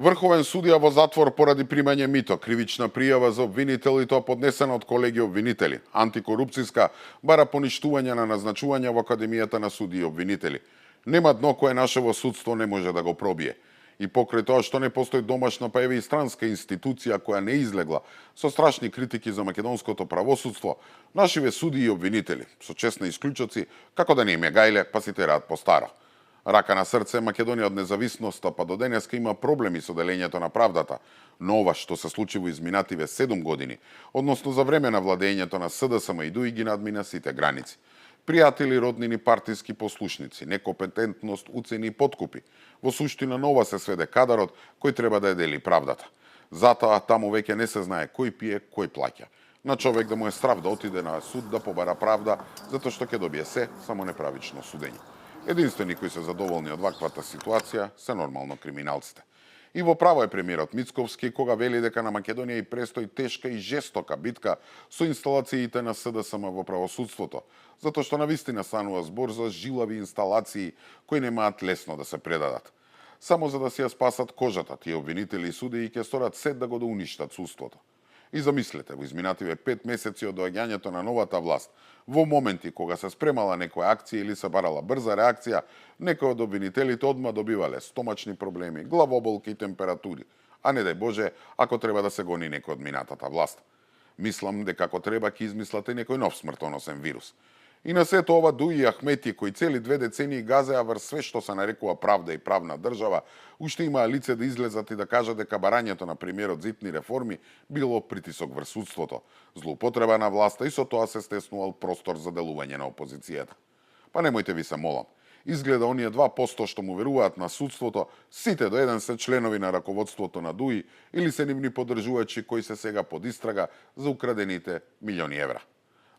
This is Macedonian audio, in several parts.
Врховен судија во затвор поради примање мито, кривична пријава за обвинител и тоа поднесена од колеги обвинители. Антикорупцијска бара поништување на назначување во Академијата на суди и обвинители. Нема дно кое нашево судство не може да го пробие. И покрај тоа што не постои домашна, па еве и странска институција која не излегла со страшни критики за македонското правосудство, нашиве суди и обвинители, со честни исклучоци, како да не им е гајле, па си тераат по старо. Рака на срце, Македонија од независноста па до денеска има проблеми со делењето на правдата, но ова што се случи во изминативе 7 години, односно за време на владењето на СДСМ и ДУИ ги надмина сите граници. Пријатели, роднини, партиски послушници, некомпетентност, уцени и подкупи. Во суштина на ова се сведе кадарот кој треба да ја дели правдата. Затоа таму веќе не се знае кој пие, кој плаќа. На човек да му е страв да отиде на суд да побара правда, затоа што ќе добие се, само неправично судење. Единствени кои се задоволни од ваквата ситуација се нормално криминалците. И во право е премиерот Мицковски кога вели дека на Македонија и престои тешка и жестока битка со инсталациите на СДСМ во правосудството, затоа што навистина станува збор за жилави инсталации кои немаат лесно да се предадат. Само за да си ја спасат кожата, тие обвинители и судии ќе сторат се да го да уништат судството. И замислете, во изминативе 5 месеци од доаѓањето на новата власт, во моменти кога се спремала некоја акција или се барала брза реакција, некои од обвинителите одма добивале стомачни проблеми, главоболки и температури, а не дај Боже, ако треба да се гони некој од минатата власт. Мислам дека ако треба ќе измислате некој нов смртоносен вирус. И на сето ова Дуи и Ахмети, кои цели 2 децении газеа врз све што се нарекува правда и правна држава, уште имаа лице да излезат и да кажат дека барањето на премиерот за итни реформи било притисок врз судството, злоупотреба на власта и со тоа се стеснувал простор за делување на опозицијата. Па немојте ви се молам. Изгледа оние 2% што му веруваат на судството, сите до еден се членови на раководството на ДУИ или се нивни поддржувачи кои се сега под истрага за украдените милиони евра.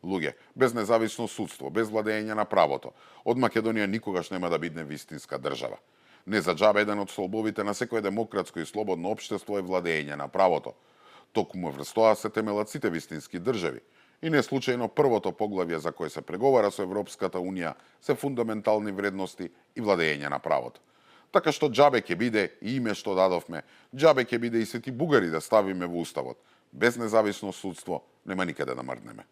Луѓе, без независно судство, без владење на правото, од Македонија никогаш нема да бидне вистинска држава. Не за џабе еден од столбовите на секое демократско и слободно општество е владење на правото. Токму врз тоа се темелат сите вистински држави. И не случајно првото поглавје за кое се преговара со Европската Унија се фундаментални вредности и владење на правото. Така што џабе ќе биде и име што дадовме, џабе ќе биде и сети бугари да ставиме во уставот. Без независно судство нема никаде да мрднеме.